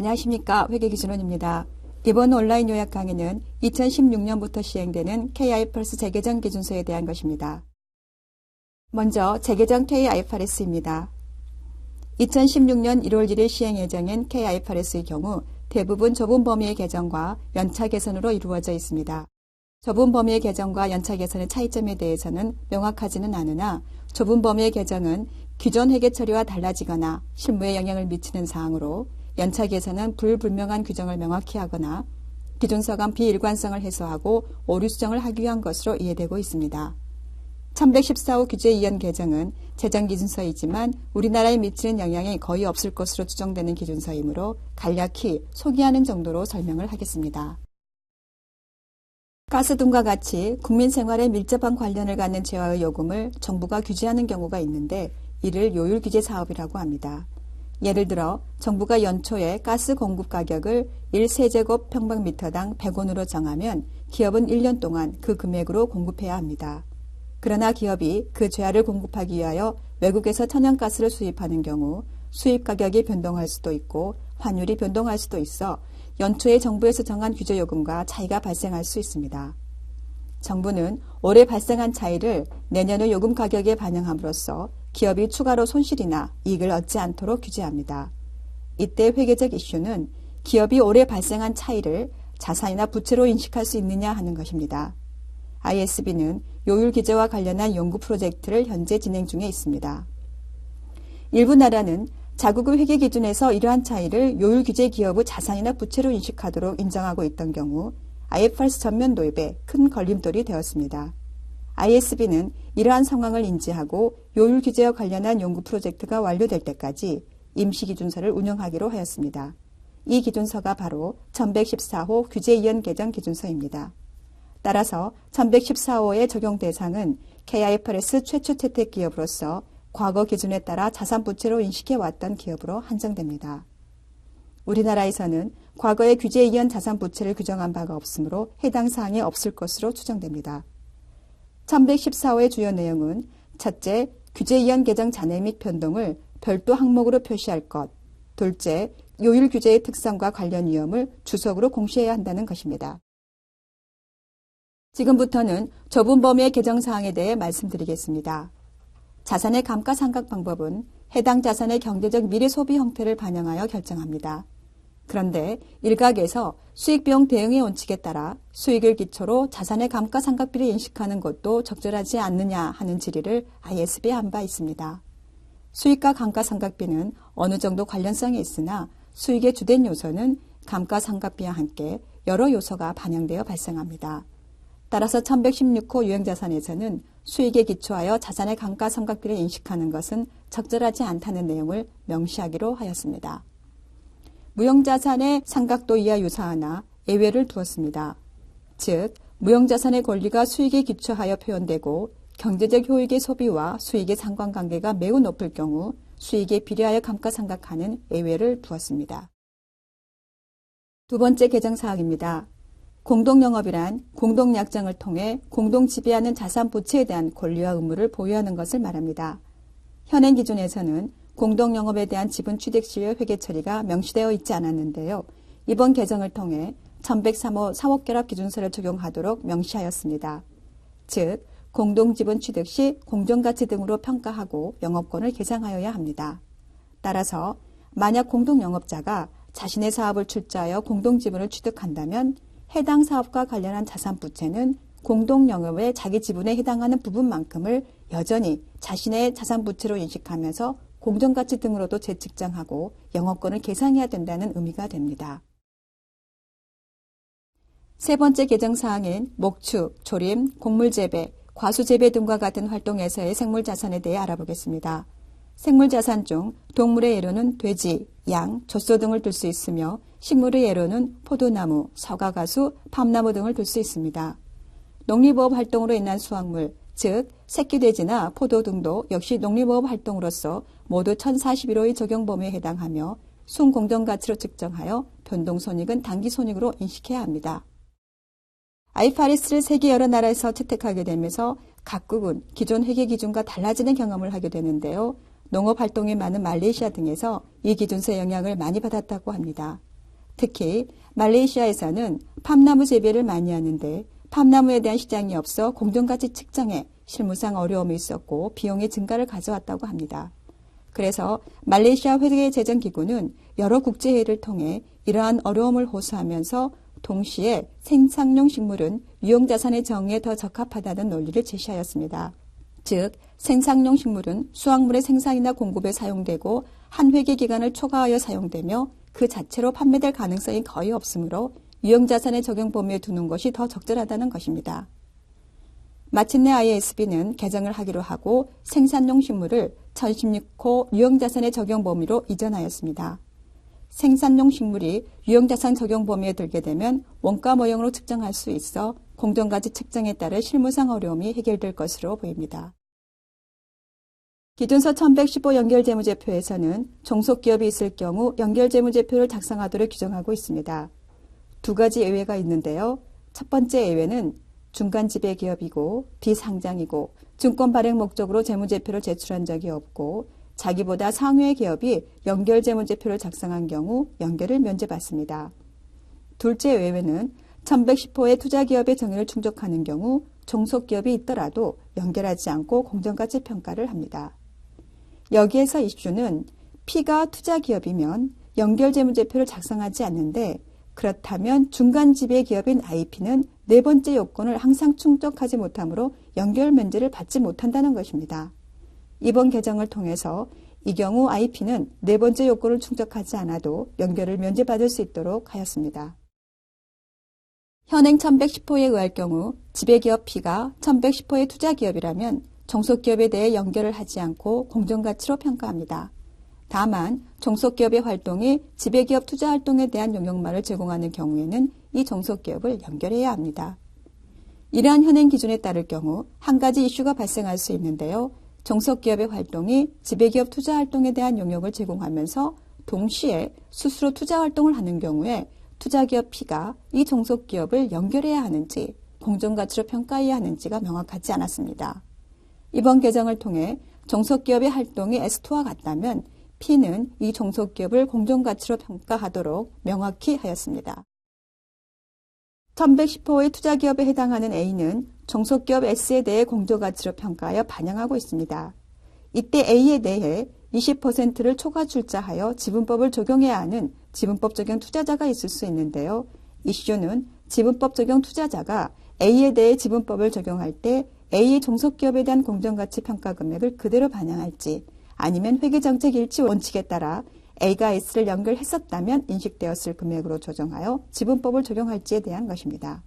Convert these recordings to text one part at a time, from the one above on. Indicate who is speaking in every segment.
Speaker 1: 안녕하십니까. 회계기준원입니다. 이번 온라인 요약 강의는 2016년부터 시행되는 K-IFRS 재개정 기준서에 대한 것입니다. 먼저 재개정 K-IFRS입니다. 2016년 1월 1일 시행 예정인 K-IFRS의 경우 대부분 좁은 범위의 개정과 연차 개선으로 이루어져 있습니다. 좁은 범위의 개정과 연차 개선의 차이점에 대해서는 명확하지는 않으나 좁은 범위의 개정은 기존 회계 처리와 달라지거나 실무에 영향을 미치는 사항으로 연차 개선은 불분명한 규정을 명확히 하거나 기준서 간 비일관성을 해소하고 오류 수정을 하기 위한 것으로 이해되고 있습니다. 1114호 규제 이연 개정은 재정 기준서이지만 우리나라에 미치는 영향이 거의 없을 것으로 추정되는 기준서이므로 간략히 소개하는 정도로 설명을 하겠습니다. 가스 등과 같이 국민 생활에 밀접한 관련을 갖는 재화의 요금을 정부가 규제하는 경우가 있는데 이를 요율 규제 사업이라고 합니다. 예를 들어 정부가 연초에 가스 공급 가격을 1세제곱평방미터당 100원으로 정하면 기업은 1년 동안 그 금액으로 공급해야 합니다. 그러나 기업이 그 재화를 공급하기 위하여 외국에서 천연가스를 수입하는 경우 수입 가격이 변동할 수도 있고 환율이 변동할 수도 있어 연초에 정부에서 정한 규제요금과 차이가 발생할 수 있습니다. 정부는 올해 발생한 차이를 내년의 요금 가격에 반영함으로써 기업이 추가로 손실이나 이익을 얻지 않도록 규제합니다. 이때 회계적 이슈는 기업이 올해 발생한 차이를 자산이나 부채로 인식할 수 있느냐 하는 것입니다. ISB는 요율 규제와 관련한 연구 프로젝트를 현재 진행 중에 있습니다. 일부 나라는 자국의 회계 기준에서 이러한 차이를 요율 규제 기업의 자산이나 부채로 인식하도록 인정하고 있던 경우 IFRS 전면 도입에 큰 걸림돌이 되었습니다. ISB는 이러한 상황을 인지하고 요율 규제와 관련한 연구 프로젝트가 완료될 때까지 임시기준서를 운영하기로 하였습니다. 이 기준서가 바로 1114호 규제 이연 개정 기준서입니다. 따라서 1114호의 적용 대상은 K-IFRS 최초 채택 기업으로서 과거 기준에 따라 자산 부채로 인식해왔던 기업으로 한정됩니다. 우리나라에서는 과거의 규제 이연 자산 부채를 규정한 바가 없으므로 해당 사항이 없을 것으로 추정됩니다. 1114호의 주요 내용은 첫째, 규제 이연 개정 잔해 및 변동을 별도 항목으로 표시할 것, 둘째, 요율 규제의 특성과 관련 위험을 주석으로 공시해야 한다는 것입니다. 지금부터는 좁은 범위의 개정 사항에 대해 말씀드리겠습니다. 자산의 감가상각 방법은 해당 자산의 경제적 미래 소비 형태를 반영하여 결정합니다. 그런데 일각에서 수익비용 대응의 원칙에 따라 수익을 기초로 자산의 감가상각비를 인식하는 것도 적절하지 않느냐 하는 질의를 ISB에 한 바 있습니다. 수익과 감가상각비는 어느 정도 관련성이 있으나 수익의 주된 요소는 감가상각비와 함께 여러 요소가 반영되어 발생합니다. 따라서 1116호 유형자산에서는 수익에 기초하여 자산의 감가상각비를 인식하는 것은 적절하지 않다는 내용을 명시하기로 하였습니다. 무형자산의 상각도 이하 유사 하나 예외를 두었습니다. 즉, 무형자산의 권리가 수익에 기초하여 표현되고 경제적 효익의 소비와 수익의 상관관계가 매우 높을 경우 수익에 비례하여 감가상각하는 예외를 두었습니다. 두 번째 개정사항입니다. 공동영업이란 공동약정을 통해 공동 지배하는 자산 부채에 대한 권리와 의무를 보유하는 것을 말합니다. 현행 기준에서는 공동영업에 대한 지분 취득 시의 회계 처리가 명시되어 있지 않았는데요. 이번 개정을 통해 1103호 사업결합 기준서를 적용하도록 명시하였습니다. 즉, 공동지분 취득 시 공정가치 등으로 평가하고 영업권을 계상하여야 합니다. 따라서 만약 공동영업자가 자신의 사업을 출자하여 공동지분을 취득한다면 해당 사업과 관련한 자산 부채는 공동영업의 자기 지분에 해당하는 부분만큼을 여전히 자신의 자산 부채로 인식하면서 공정가치 등으로도 재측정하고 영업권을 계상해야 된다는 의미가 됩니다. 세 번째 개정사항인 목축, 조림, 곡물재배, 과수재배 등과 같은 활동에서의 생물자산에 대해 알아보겠습니다. 생물자산 중 동물의 예로는 돼지, 양, 젖소 등을 들 수 있으며 식물의 예로는 포도나무, 사과가수, 팜나무 등을 들 수 있습니다. 농림보업 활동으로 인한 수확물, 즉 새끼돼지나 포도 등도 역시 농림보업 활동으로서 모두 1041호의 적용 범위에 해당하며 순공정가치로 측정하여 변동손익은 단기손익으로 인식해야 합니다. IFRS를 세계 여러 나라에서 채택하게 되면서 각국은 기존 회계 기준과 달라지는 경험을 하게 되는데요. 농업 활동이 많은 말레이시아 등에서 이 기준서의 영향을 많이 받았다고 합니다. 특히 말레이시아에서는 팜나무 재배를 많이 하는데 팜나무에 대한 시장이 없어 공정가치 측정에 실무상 어려움이 있었고 비용의 증가를 가져왔다고 합니다. 그래서 말레이시아 회계재정기구는 여러 국제회의를 통해 이러한 어려움을 호소하면서 동시에 생산용 식물은 유용자산의 정의에 더 적합하다는 논리를 제시하였습니다. 즉, 생산용 식물은 수확물의 생산이나 공급에 사용되고 한 회계 기간을 초과하여 사용되며 그 자체로 판매될 가능성이 거의 없으므로 유용자산의 적용 범위에 두는 것이 더 적절하다는 것입니다. 마침내 IASB는 개정을 하기로 하고 생산용 식물을 1016호 유용자산의 적용 범위로 이전하였습니다. 생산용 식물이 유용자산 적용 범위에 들게 되면 원가 모형으로 측정할 수 있어 공정가치 측정에 따른 실무상 어려움이 해결될 것으로 보입니다. 기준서 1115 연결재무제표에서는 종속기업이 있을 경우 연결재무제표를 작성하도록 규정하고 있습니다. 두 가지 예외가 있는데요. 첫 번째 예외는 중간지배기업이고 비상장이고 증권 발행 목적으로 재무제표를 제출한 적이 없고 자기보다 상위의 기업이 연결재무제표를 작성한 경우 연결을 면제받습니다. 둘째 예외는 1110호의 투자기업의 정의를 충족하는 경우 종속기업이 있더라도 연결하지 않고 공정가치 평가를 합니다. 여기에서 이슈는 P가 투자기업이면 연결재무제표를 작성하지 않는데 그렇다면 중간지배기업인 IP는 네 번째 요건을 항상 충족하지 못하므로 연결 면제를 받지 못한다는 것입니다. 이번 개정을 통해서 이 경우 IP는 네 번째 요건을 충족하지 않아도 연결을 면제받을 수 있도록 하였습니다. 현행 1110호에 의할 경우 지배기업 P가 1110호의 투자기업이라면 종속기업에 대해 연결을 하지 않고 공정가치로 평가합니다. 다만 종속기업의 활동이 지배기업 투자활동에 대한 용역만을 제공하는 경우에는 이 종속기업을 연결해야 합니다. 이러한 현행 기준에 따를 경우 한 가지 이슈가 발생할 수 있는데요. 종속기업의 활동이 지배기업 투자활동에 대한 용역을 제공하면서 동시에 스스로 투자활동을 하는 경우에 투자기업 P가 이 종속기업을 연결해야 하는지 공정가치로 평가해야 하는지가 명확하지 않았습니다. 이번 개정을 통해 종속기업의 활동이 S2와 같다면 P는 이 종속기업을 공정가치로 평가하도록 명확히 하였습니다. 1110호의 투자기업에 해당하는 A는 종속기업 S에 대해 공정가치로 평가하여 반영하고 있습니다. 이때 A에 대해 20%를 초과 출자하여 지분법을 적용해야 하는 지분법 적용 투자자가 있을 수 있는데요. 이슈는 지분법 적용 투자자가 A에 대해 지분법을 적용할 때 A의 종속기업에 대한 공정가치 평가 금액을 그대로 반영할지 아니면 회계정책 일치 원칙에 따라 A가 S를 연결했었다면 인식되었을 금액으로 조정하여 지분법을 적용할지에 대한 것입니다.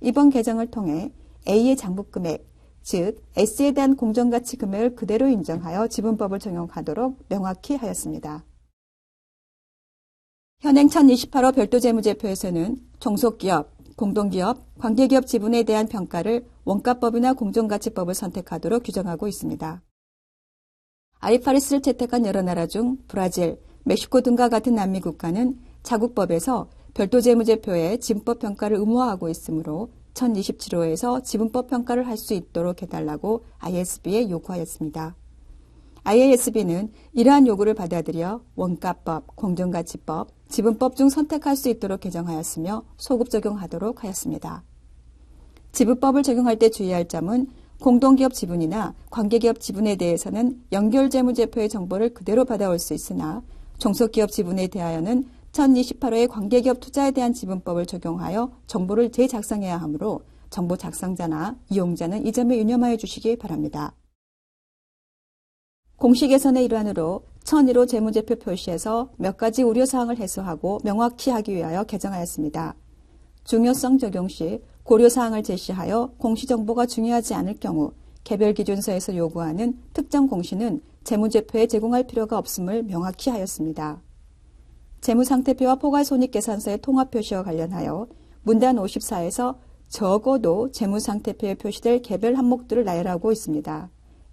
Speaker 1: 이번 개정을 통해 A의 장부금액, 즉 S에 대한 공정가치 금액을 그대로 인정하여 지분법을 적용하도록 명확히 하였습니다. 현행 1028호 별도재무제표에서는 종속기업, 공동기업, 관계기업 지분에 대한 평가를 원가법이나 공정가치법을 선택하도록 규정하고 있습니다. IFRS를 채택한 여러 나라 중 브라질, 멕시코 등과 같은 남미 국가는 자국법에서 별도재무제표의 지분법 평가를 의무화하고 있으므로 1027호에서 지분법 평가를 할 수 있도록 해달라고 IASB에 요구하였습니다. IASB는 이러한 요구를 받아들여 원가법, 공정가치법, 지분법 중 선택할 수 있도록 개정하였으며 소급 적용하도록 하였습니다. 지분법을 적용할 때 주의할 점은 공동기업 지분이나 관계기업 지분에 대해서는 연결재무제표의 정보를 그대로 받아올 수 있으나 종속기업 지분에 대하여는 1028호의 관계기업 투자에 대한 지분법을 적용하여 정보를 재작성해야 하므로 정보 작성자나 이용자는 이 점에 유념하여 주시기 바랍니다. 공식 개선의 일환으로 1001호 재무제표 표시에서 몇 가지 우려사항을 해소하고 명확히 하기 위하여 개정하였습니다. 중요성 적용 시 고려사항을 제시하여 공시정보가 중요하지 않을 경우 개별 기준서에서 요구하는 특정 공시는 재무제표에 제공할 필요가 없음을 명확히 하였습니다. 재무상태표와 포괄손익계산서의 통합표시와 관련하여 문단 54에서 적어도 재무상태표에 표시될 개별 항목들을 나열하고 있습니다.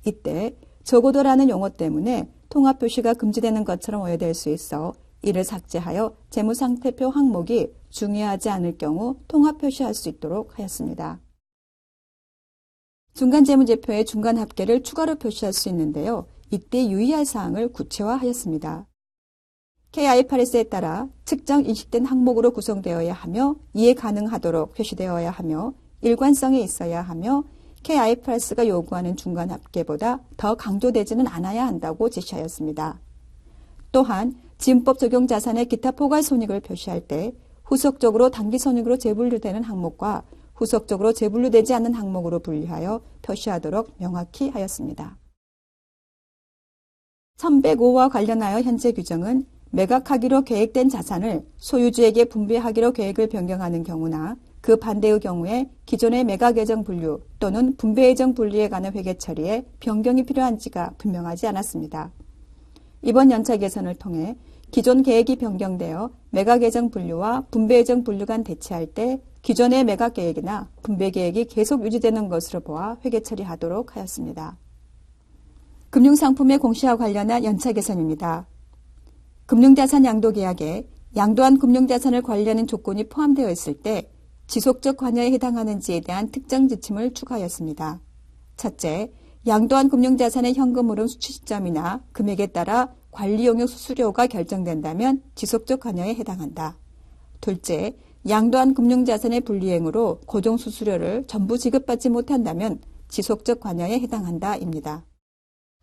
Speaker 1: 이때 적어도라는 용어 때문에 통합표시가 금지되는 것처럼 오해될 수 있어 이를 삭제하여 재무상태표 항목이 중요하지 않을 경우 통합표시할 수 있도록 하였습니다. 중간재무제표의 중간합계를 추가로 표시할 수 있는데요. 이때 유의할 사항을 구체화하였습니다. KIFRS에 따라 측정 인식된 항목으로 구성되어야 하며 이해 가능하도록 표시되어야 하며 일관성이 있어야 하며 KIFRS가 요구하는 중간 합계보다 더 강조되지는 않아야 한다고 제시하였습니다. 또한 지음법 적용 자산의 기타 포괄 손익을 표시할 때 후속적으로 단기 손익으로 재분류되는 항목과 후속적으로 재분류되지 않는 항목으로 분류하여 표시하도록 명확히 하였습니다. 1105와 관련하여 현재 규정은 매각하기로 계획된 자산을 소유주에게 분배하기로 계획을 변경하는 경우나 그 반대의 경우에 기존의 매각 예정 분류 또는 분배 예정 분리에 관한 회계 처리에 변경이 필요한지가 분명하지 않았습니다. 이번 연차 개선을 통해 기존 계획이 변경되어 매각 예정 분류와 분배 예정 분류 간 대체할 때 기존의 매각 계획이나 분배 계획이 계속 유지되는 것으로 보아 회계 처리하도록 하였습니다. 금융상품의 공시와 관련한 연차 개선입니다. 금융자산 양도계약에 양도한 금융자산을 관리하는 조건이 포함되어 있을 때 지속적 관여에 해당하는지에 대한 특정 지침을 추가하였습니다. 첫째, 양도한 금융자산의 현금 흐름 수취 시점이나 금액에 따라 관리 용역 수수료가 결정된다면 지속적 관여에 해당한다. 둘째, 양도한 금융자산의 분리행으로 고정 수수료를 전부 지급받지 못한다면 지속적 관여에 해당한다입니다.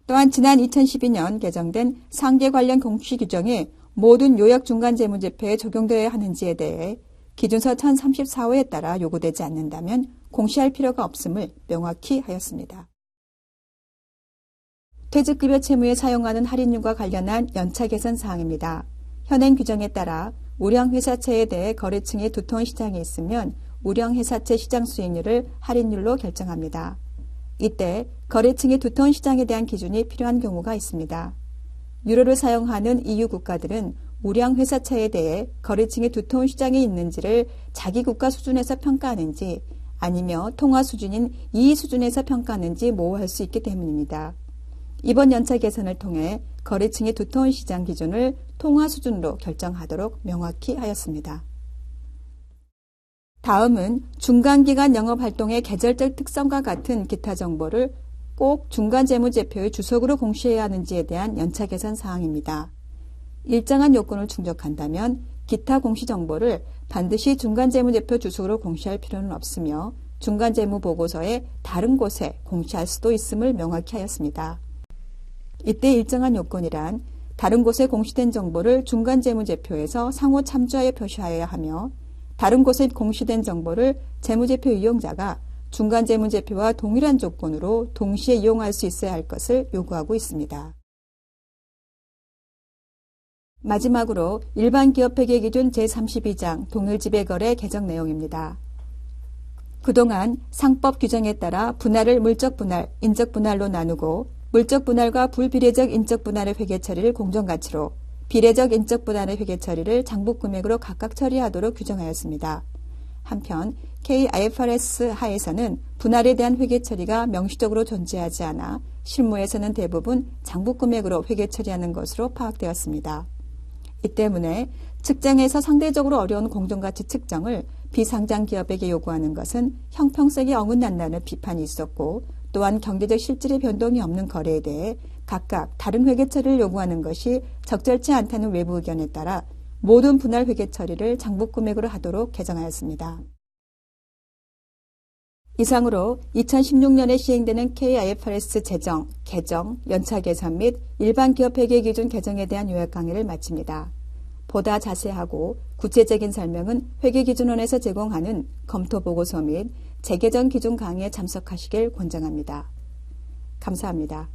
Speaker 1: 또한 지난 2012년 개정된 상계 관련 공시 규정이 모든 요약 중간 재무제표에 적용되어야 하는지에 대해 기준서 1034호에 따라 요구되지 않는다면 공시할 필요가 없음을 명확히 하였습니다. 퇴직급여 채무에 사용하는 할인율과 관련한 연차 개선 사항입니다. 현행 규정에 따라 우량회사채에 대해 거래층이 두터운 시장이 있으면 우량회사채 시장 수익률을 할인율로 결정합니다. 이때 거래층이 두터운 시장에 대한 기준이 필요한 경우가 있습니다. 유로를 사용하는 EU 국가들은 우량회사채에 대해 거래층이 두터운 시장이 있는지를 자기 국가 수준에서 평가하는지 아니며 통화 수준인 이 수준에서 평가하는지 모호할 수 있기 때문입니다. 이번 연차 개선을 통해 거래층의 두터운 시장 기준을 통화 수준으로 결정하도록 명확히 하였습니다. 다음은 중간기간 영업활동의 계절적 특성과 같은 기타 정보를 꼭 중간재무제표의 주석으로 공시해야 하는지에 대한 연차 개선 사항입니다. 일정한 요건을 충족한다면 기타 공시 정보를 반드시 중간재무제표 주석으로 공시할 필요는 없으며 중간재무보고서의 다른 곳에 공시할 수도 있음을 명확히 하였습니다. 이때 일정한 요건이란 다른 곳에 공시된 정보를 중간재무제표에서 상호 참조하여 표시하여야 하며 다른 곳에 공시된 정보를 재무제표 이용자가 중간재무제표와 동일한 조건으로 동시에 이용할 수 있어야 할 것을 요구하고 있습니다. 마지막으로 일반기업회계 기준 제32장 동일지배거래 개정 내용입니다. 그동안 상법 규정에 따라 분할을 물적분할, 인적분할로 나누고 물적분할과 불비례적 인적분할의 회계 처리를 공정가치로 비례적 인적분할의 회계 처리를 장부금액으로 각각 처리하도록 규정하였습니다. 한편 KIFRS 하에서는 분할에 대한 회계 처리가 명시적으로 존재하지 않아 실무에서는 대부분 장부금액으로 회계 처리하는 것으로 파악되었습니다. 이 때문에 측정에서 상대적으로 어려운 공정가치 측정을 비상장 기업에게 요구하는 것은 형평성이 어긋난다는 비판이 있었고 또한 경제적 실질의 변동이 없는 거래에 대해 각각 다른 회계 처리를 요구하는 것이 적절치 않다는 외부 의견에 따라 모든 분할 회계 처리를 장부금액으로 하도록 개정하였습니다. 이상으로 2016년에 시행되는 KIFRS 제정, 개정, 연차 개선 및 일반기업 회계 기준 개정에 대한 요약 강의를 마칩니다. 보다 자세하고 구체적인 설명은 회계기준원에서 제공하는 검토보고서 및 재개정 기준 강의에 참석하시길 권장합니다. 감사합니다.